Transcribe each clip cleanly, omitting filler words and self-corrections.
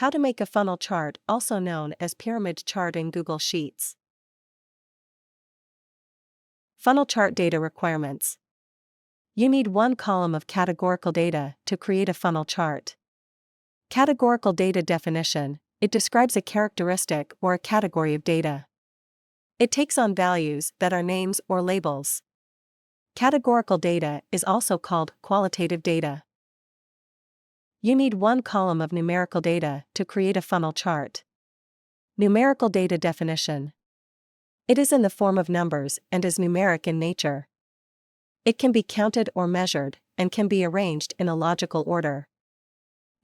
How to make a funnel chart, also known as pyramid chart in Google Sheets. Funnel chart data requirements. You need one column of categorical data to create a funnel chart. Categorical data definition: it describes a characteristic or a category of data. It takes on values that are names or labels. Categorical data is also called qualitative data. You need one column of numerical data to create a funnel chart. Numerical data definition: it is in the form of numbers and is numeric in nature. It can be counted or measured, and can be arranged in a logical order.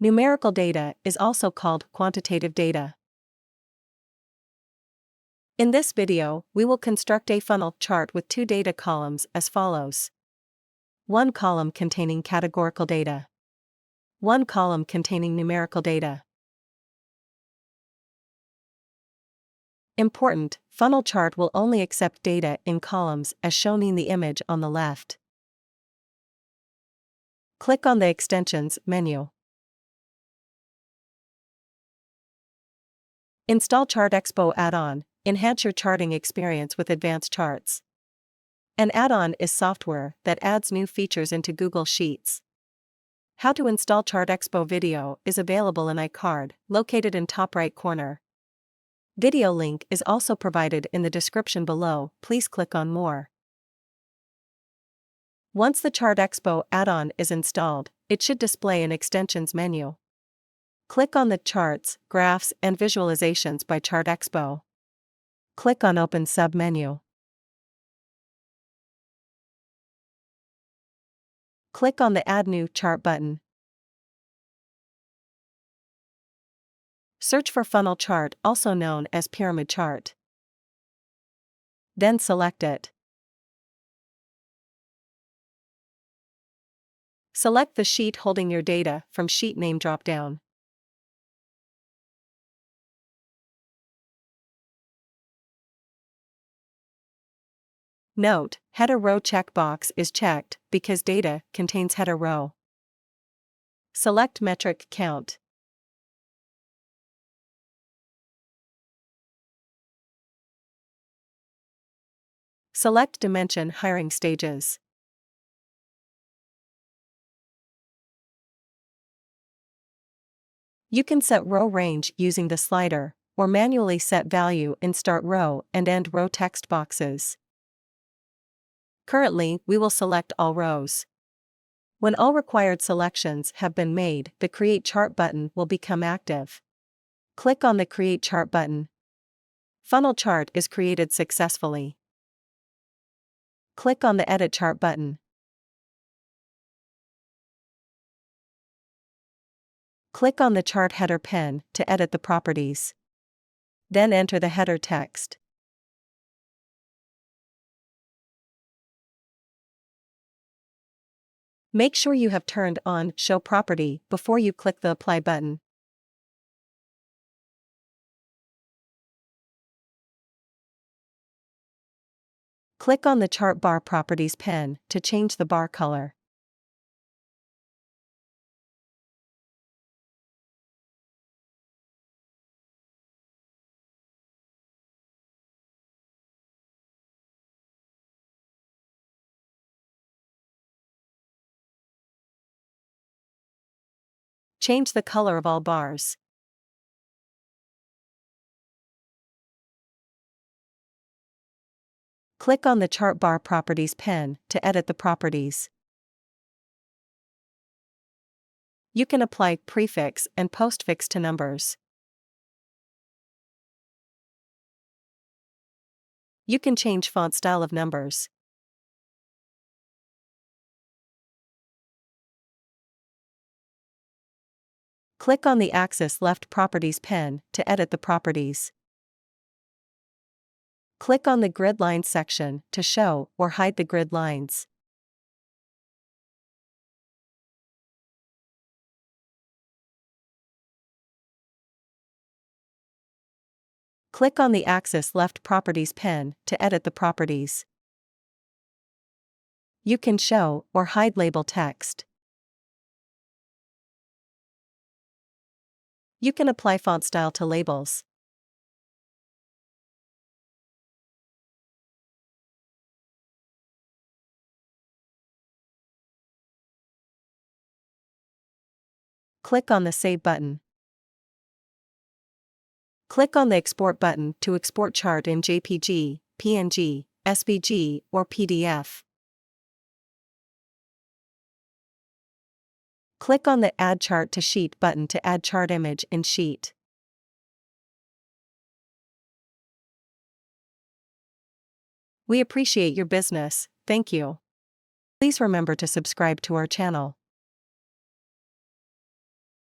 Numerical data is also called quantitative data. In this video, we will construct a funnel chart with two data columns as follows. One column containing categorical data. One column containing numerical data. Important: funnel chart will only accept data in columns as shown in the image on the left. Click on the Extensions menu. Install ChartExpo add-on. Enhance your charting experience with advanced charts. An add-on is software that adds new features into Google Sheets. How to install ChartExpo video is available in iCard, located in top right corner. Video link is also provided in the description below. Please click on More. Once the ChartExpo add-on is installed, it should display an Extensions menu. Click on the Charts, Graphs and Visualizations by ChartExpo. Click on Open sub-menu. Click on the Add New Chart button. Search for funnel chart, also known as pyramid chart. Then select it. Select the sheet holding your data from Sheet Name drop-down. Note: Header Row checkbox is checked because data contains header row. Select Metric Count. Select Dimension Hiring Stages. You can set row range using the slider, or manually set value in Start Row and End Row text boxes. Currently, we will select all rows. When all required selections have been made, the Create Chart button will become active. Click on the Create Chart button. Funnel chart is created successfully. Click on the Edit Chart button. Click on the chart header pen to edit the properties. Then enter the header text. Make sure you have turned on Show Property before you click the Apply button. Click on the Chart Bar Properties pen to change the bar color. Change the color of all bars. Click on the Chart Bar Properties pen to edit the properties. You can apply prefix and postfix to numbers. You can change font style of numbers. Click on the Axis Left Properties pen to edit the properties. Click on the Grid Lines section to show or hide the grid lines. Click on the Axis Left Properties pen to edit the properties. You can show or hide label text. You can apply font style to labels. Click on the Save button. Click on the Export button to export chart in JPG, PNG, SVG, or PDF. Click on the Add Chart to Sheet button to add chart image in Sheet. We appreciate your business, thank you. Please remember to subscribe to our channel.